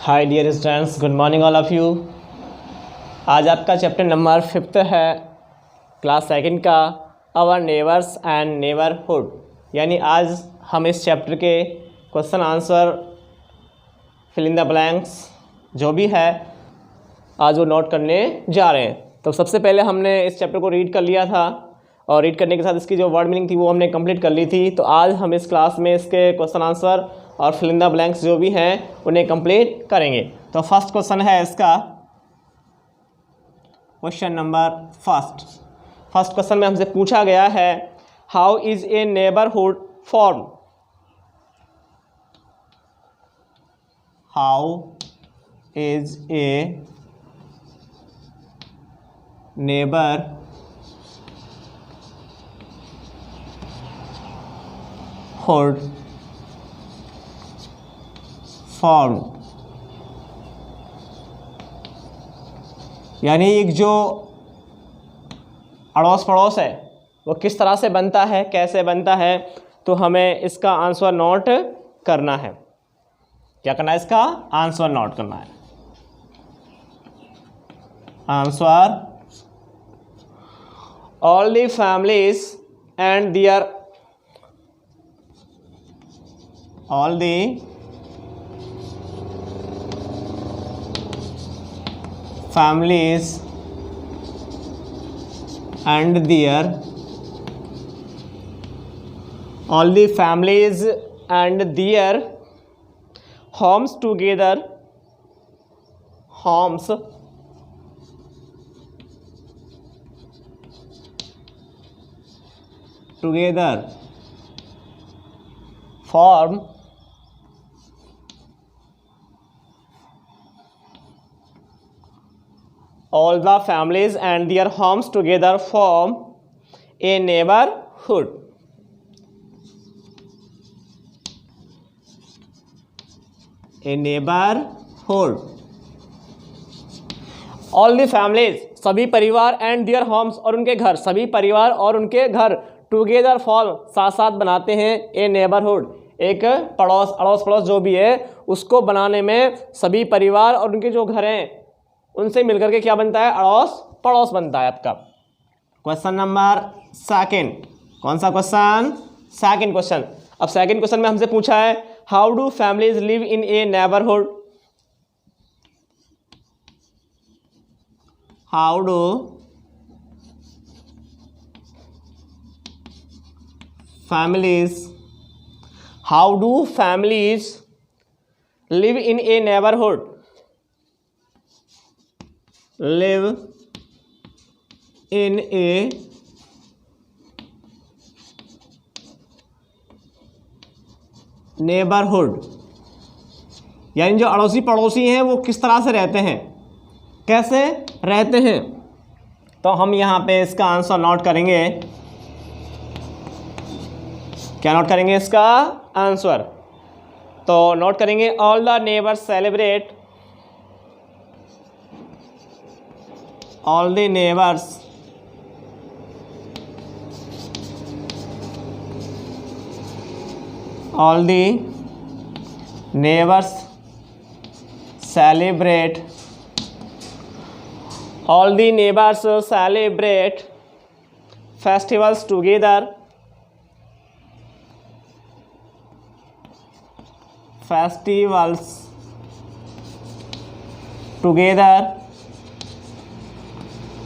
Hi dear students, good morning all of you. आज आपका chapter number 5 है class second का, आवर नेबर्स एंड नेबरहुड। यानी आज हम इस चैप्टर के question answer fill in the blanks जो भी है आज वो नोट करने जा रहे हैं। तो सबसे पहले हमने इस चैप्टर को रीड कर लिया था और रीड करने के साथ इसकी जो वर्ड मीनिंग थी वो हमने कंप्लीट कर ली थी। तो आज हम इस क्लास में इसके क्वेश्चन आंसर और फिल इन द ब्लैंक्स जो भी हैं उन्हें कंप्लीट करेंगे। तो फर्स्ट क्वेश्चन है इसका क्वेश्चन नंबर फर्स्ट क्वेश्चन में हमसे पूछा गया है, how is a neighbourhood form. How is a neighbourhood form. यानी एक जो अड़ोस पड़ोस है वो किस तरह से बनता है, कैसे बनता है, तो हमें इसका आंसर नोट करना है। क्या करना है? इसका आंसर नोट करना है। Answer, all the families and there all the families and their all the families and their homes together form all the families and their homes together form a neighborhood. A neighborhood. All the families, सभी परिवार, and their homes, और उनके घर, सभी परिवार और उनके घर, टुगेदर फॉर्म, साथ साथ बनाते हैं ए नेबरहुड, एक अड़ोस पड़ोस जो भी है उसको बनाने में सभी परिवार और उनके जो घर हैं उनसे मिलकर के क्या बनता है? अड़ोस पड़ोस बनता है आपका। Question number second. कौन सा क्वेश्चन? Second question. अब सेकंड क्वेश्चन में हमसे पूछा है, how do families live in a neighbourhood. How do families live in a neighborhood? Live in a neighborhood। यानी जो अड़ोसी पड़ोसी हैं वो किस तरह से रहते हैं, कैसे रहते हैं। तो हम यहाँ पे इसका आंसर नोट करेंगे। क्या नोट करेंगे? इसका आंसर तो नोट करेंगे, all the neighbours celebrate, all the neighbors celebrate festivals together,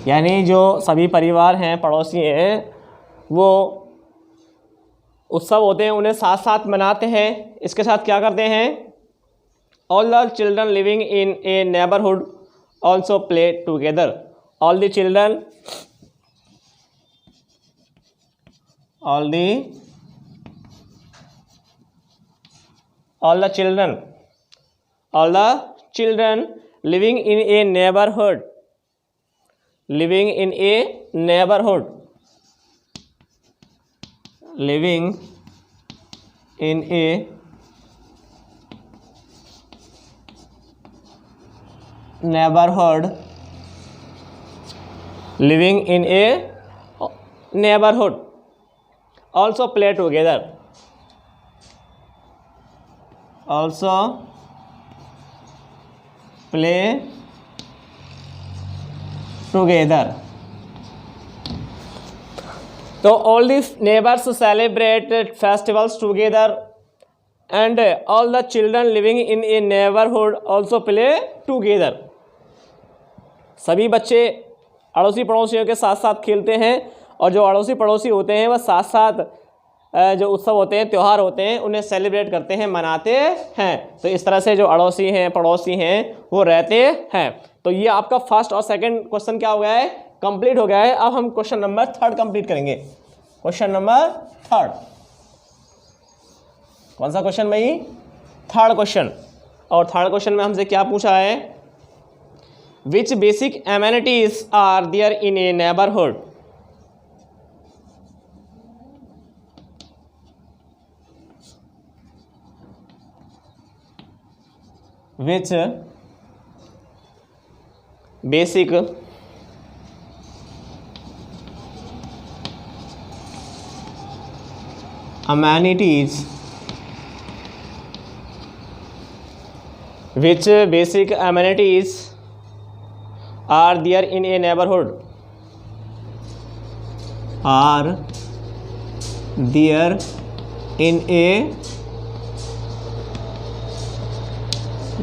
यानी जो सभी परिवार हैं, पड़ोसी हैं, वो उत्सव होते हैं उन्हें साथ साथ मनाते हैं। इसके साथ क्या करते हैं? All the children living in a neighbourhood also play together. All the children living in a neighborhood living in a neighborhood living in a neighborhood also play together also play together. तो all the neighbours celebrate festivals together and all the children living in a neighbourhood also play together. सभी बच्चे अड़ोसी पड़ोसियों के साथ साथ खेलते हैं और जो अड़ोसी पड़ोसी होते हैं वह साथ साथ जो उत्सव होते हैं, त्यौहार होते हैं, उन्हें सेलिब्रेट करते हैं, मनाते हैं। तो इस तरह से जो अड़ोसी हैं, पड़ोसी हैं, वो रहते हैं। तो ये आपका फर्स्ट और सेकंड क्वेश्चन क्या हो गया है, कंप्लीट हो गया है। अब हम क्वेश्चन नंबर 3 कंप्लीट करेंगे। क्वेश्चन नंबर 3 कौन सा क्वेश्चन भाई, 3rd क्वेश्चन। और 3rd क्वेश्चन में हमसे क्या पूछा है, which basic amenities are there in a neighbourhood. Which basic amenities are there in a neighborhood? Are there in a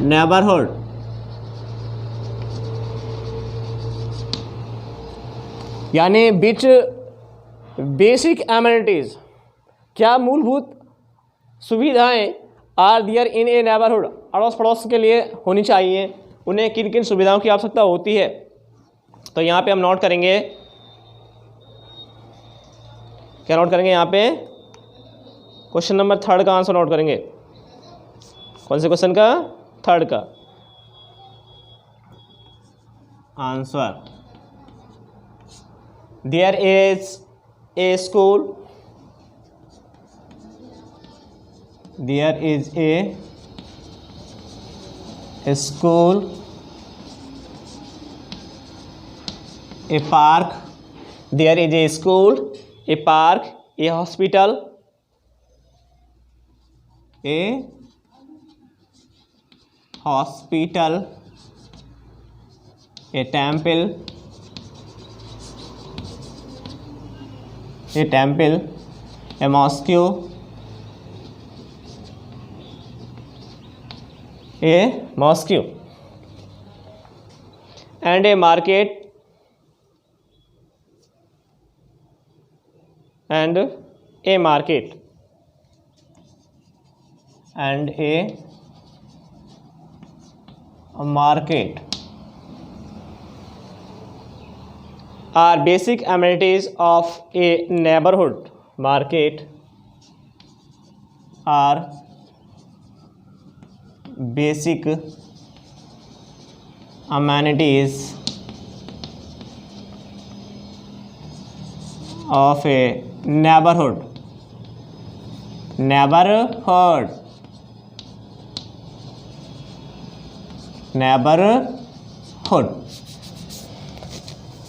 neighbourhood. यानी विच बेसिक एमिनिटीज, क्या मूलभूत सुविधाएं are their in a neighbourhood, अड़ोस पड़ोस के लिए होनी चाहिए, उन्हें किन किन सुविधाओं की आवश्यकता होती है। तो यहाँ पे हम नोट करेंगे, क्या नोट करेंगे यहाँ पे, क्वेश्चन नंबर 3 का आंसर नोट करेंगे। कौन से क्वेश्चन का, 3rd का answer. There is a school, there is a school, a park, there is a school, a park, a hospital, a hospital, a temple, a mosque, and a market, and a market are basic amenities of a neighborhood. Market are basic amenities of a neighborhood. Neighborhood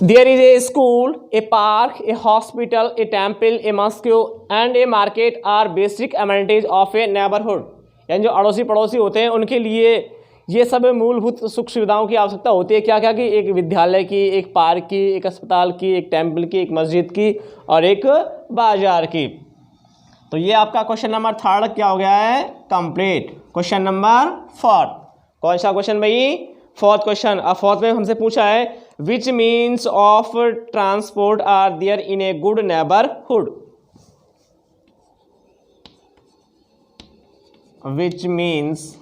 There is a school, a park, a hospital, a temple, a mosque and a market are basic amenities of a neighborhood. यानी जो अड़ोसी पड़ोसी होते हैं उनके लिए ये सब मूलभूत सुख सुविधाओं की आवश्यकता होती है। क्या क्या की, एक विद्यालय की, एक पार्क की, एक अस्पताल की, एक टेम्पल की, एक मस्जिद की और एक बाजार की। तो ये आपका क्वेश्चन नंबर 3 क्या हो गया है, कंप्लीट। क्वेश्चन नंबर 4 कौन सा क्वेश्चन भाई, 4th क्वेश्चन। अब 4th में हमसे पूछा है which means of transport are there in a good neighbourhood. which means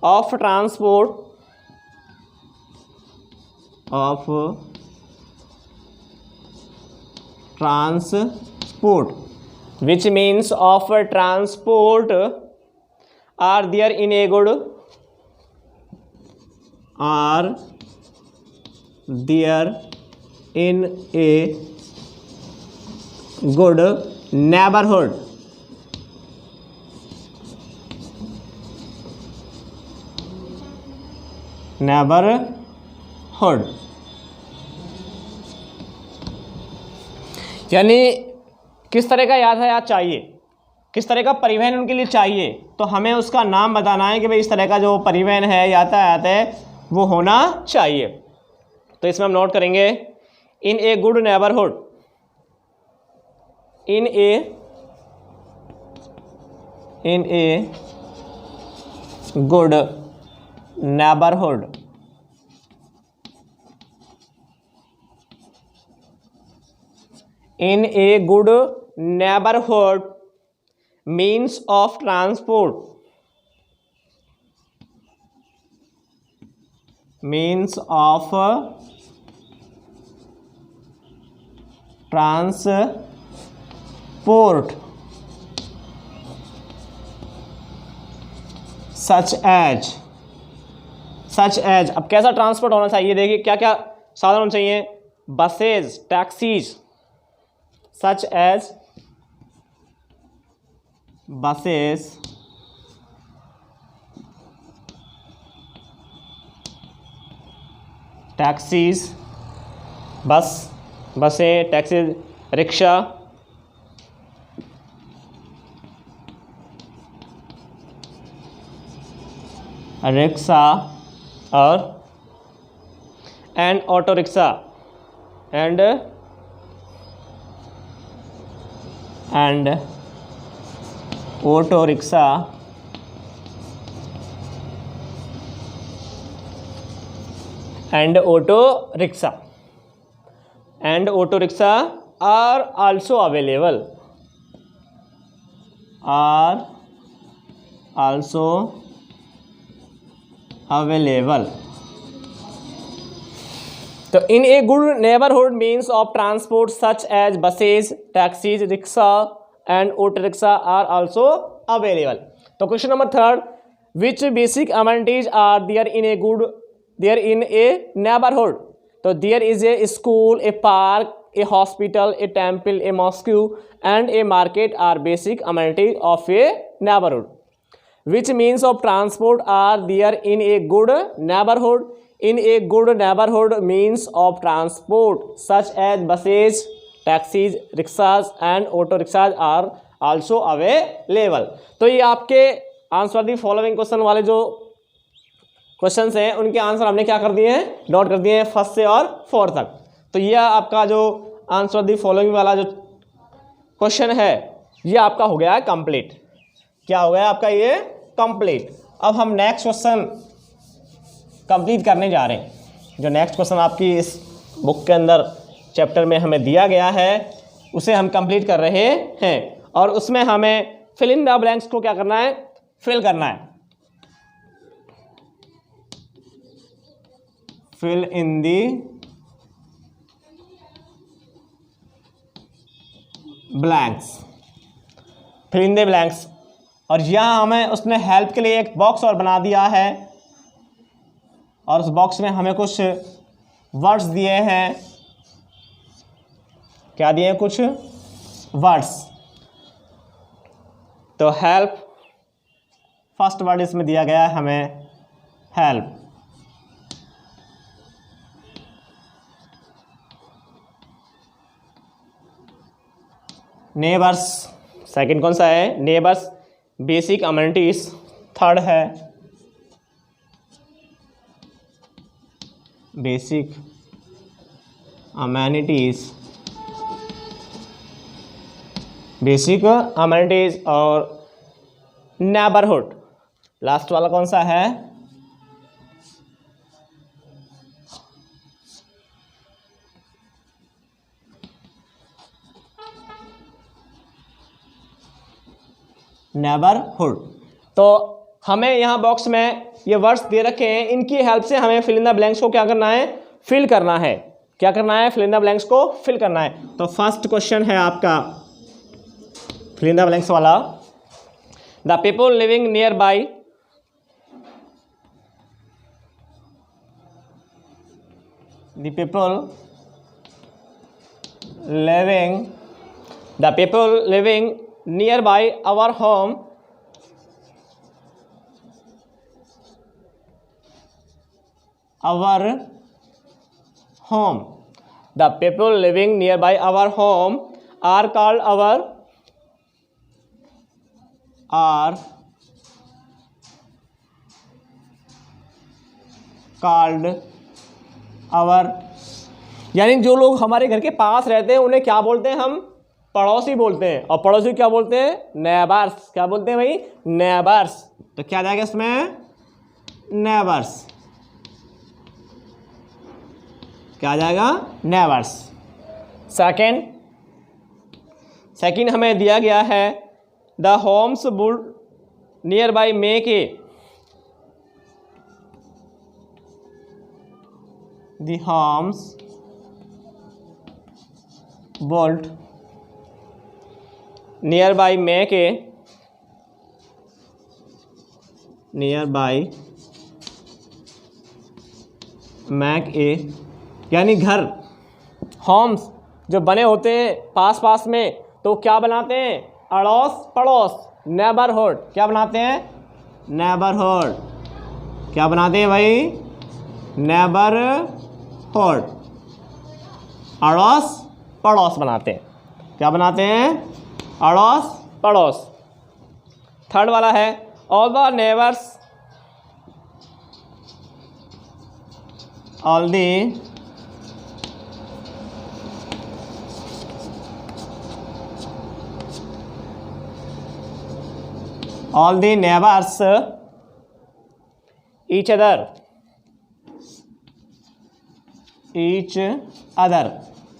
of transport which means of transport are there in a good neighborhood। यानी किस तरह का यातायात चाहिए, किस तरह का परिवहन उनके लिए चाहिए, तो हमें उसका नाम बताना है कि भाई इस तरह का जो परिवहन है, यातायात है, वो होना चाहिए। तो इसमें हम नोट करेंगे in a good neighbourhood, in a good neighbourhood, in a good neighborhood means of transport, means of transport such as, अब कैसा ट्रांसपोर्ट होना चाहिए, देखिए क्या क्या साधन होने चाहिए, buses, taxis, such as buses, taxis, बसें, टैक्सीज, रिक्शा, और and auto rickshaw and auto rickshaw are also available, तो in a good neighbourhood means of transport such as buses, taxis, rickshaw and auto rickshaw are also available. तो question number 3, which basic amenities are there in a neighbourhood, तो there is a school, a park, a hospital, a temple, a mosque and a market are basic amenities of a neighbourhood. Which means of transport are there in a good neighbourhood, in a good neighborhood means of transport such as buses, taxis, rickshaws and auto rickshaws are also available। तो ये आपके answer the following question वाले जो questions हैं उनके answer हमने क्या कर दिए हैं, नोट कर दिए हैं फर्स्ट से और फोर्थ तक। तो ये आपका जो आंसर दी फॉलोइंग वाला जो क्वेश्चन है ये आपका हो गया है कंप्लीट। क्या हो गया आपका ये कंप्लीट। अब हम नेक्स्ट क्वेश्चन कंप्लीट करने जा रहे हैं। जो नेक्स्ट क्वेश्चन आपकी इस बुक के अंदर चैप्टर में हमें दिया गया है उसे हम कंप्लीट कर रहे हैं और उसमें हमें फिल इन द ब्लैंक्स को क्या करना है, फिल करना है। Fill in the blanks, fill in the blanks. और यहाँ हमें उसने हेल्प के लिए एक बॉक्स और बना दिया है और उस बॉक्स में हमें कुछ वर्ड्स दिए हैं। क्या दिए हैं, कुछ वर्ड्स। तो हेल्प, फर्स्ट वर्ड इसमें दिया गया है हमें हेल्प। नेबर्स, सेकंड कौन सा है, नेबर्स। बेसिक अमेनिटीज थर्ड है, बेसिक अमेनिटीज, बेसिक अमेनिटीज। और नेबरहुड लास्ट वाला कौन सा है, नेबरहुड। तो हमें यहाँ बॉक्स में ये वर्ड्स दे रखे हैं, इनकी हेल्प से हमें फिल इन द ब्लैंक्स को क्या करना है, फिल करना है। क्या करना है, फिल इन द ब्लैंक्स को फिल करना है। तो फर्स्ट क्वेश्चन है आपका फिल इन द ब्लैंक्स वाला। The people living nearby, the people living nearby our home the people living nearby our home are called our are called our, यानी जो लोग हमारे घर के पास रहते हैं उन्हें क्या बोलते हैं हम? पड़ोसी बोलते हैं। और पड़ोसी क्या बोलते हैं? नेबर्स। क्या बोलते हैं भाई? नेबर्स। तो क्या आ जाएगा इसमें? नेबर्स। क्या आ जाएगा? नेबर्स। सेकंड हमें दिया गया है the homes built nearby make a, the homes built nearby make a, nearby make a, यानी घर, होम्स जो बने होते हैं पास पास में तो क्या बनाते हैं? अड़ोस पड़ोस, नेबरहुड। क्या बनाते हैं? नेबरहुड। क्या बनाते हैं भाई? नेबरहुड, अड़ोस पड़ोस बनाते हैं। क्या बनाते हैं? अड़ोस पड़ोस। थर्ड वाला है all the neighbours, all the neighbours each other,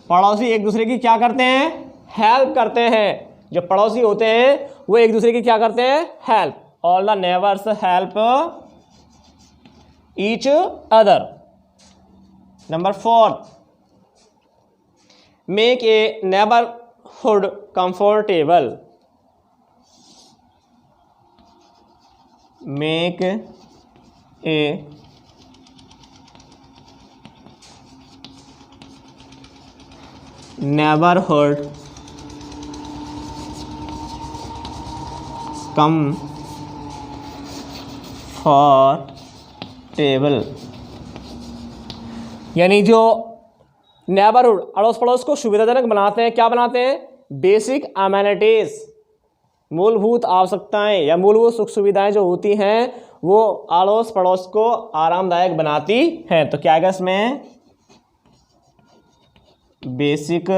पड़ोसी एक दूसरे की क्या करते हैं? हेल्प करते हैं। जो पड़ोसी होते हैं वो एक दूसरे की क्या करते हैं? Help. All the neighbours help each other. Number 4, make a neighbourhood comfortable, make a neighbourhood comfortable, यानी जो नेबरहुड अड़ोस पड़ोस को सुविधाजनक बनाते हैं। क्या बनाते हैं? बेसिक अमेनिटीज, मूलभूत आवश्यकताएं या मूलभूत सुख सुविधाएं जो होती हैं वो अड़ोस पड़ोस को आरामदायक बनाती हैं। तो क्या आएगा इसमें? Basic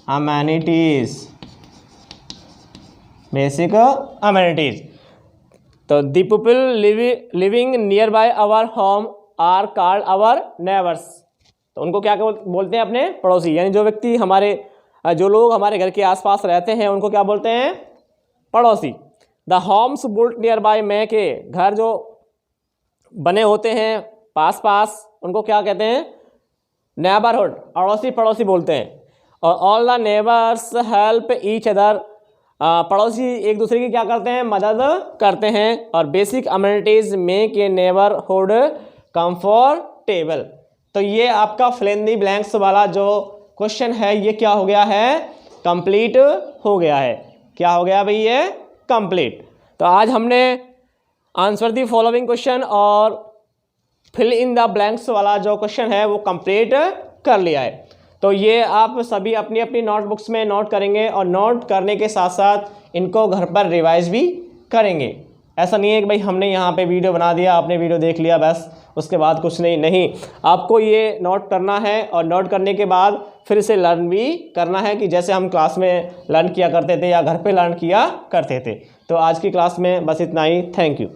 amenities, basic amenities. तो the people living nearby our home are called our neighbours. तो उनको क्या बोलते हैं? अपने पड़ोसी, यानी जो व्यक्ति जो लोग हमारे घर के आसपास रहते हैं उनको क्या बोलते हैं? पड़ोसी। The homes built nearby make a, घर जो बने होते हैं पास पास उनको क्या कहते हैं? नेबरहुड, अड़ोसी पड़ोसी बोलते हैं। और all the neighbours help each other, पड़ोसी एक दूसरे की क्या करते हैं? मदद करते हैं। और basic amenities make a neighbourhood comfortable. तो ये आपका फिल इन द ब्लैंक्स वाला जो क्वेश्चन है ये क्या हो गया है? कंप्लीट हो गया है। क्या हो गया भाई? ये कंप्लीट। तो आज हमने आंसर दी फॉलोइंग क्वेश्चन और फिल इन द ब्लैंक्स वाला जो क्वेश्चन है वो कंप्लीट कर लिया है। तो ये आप सभी अपनी अपनी नोटबुक्स में नोट करेंगे और नोट करने के साथ साथ इनको घर पर रिवाइज भी करेंगे। ऐसा नहीं है कि भाई हमने यहाँ पे वीडियो बना दिया, आपने वीडियो देख लिया बस उसके बाद कुछ नहीं, आपको ये नोट करना है और नोट करने के बाद फिर से लर्न भी करना है कि जैसे हम क्लास में लर्न किया करते थे या घर पे लर्न किया करते थे। तो आज की क्लास में बस इतना ही। Thank you.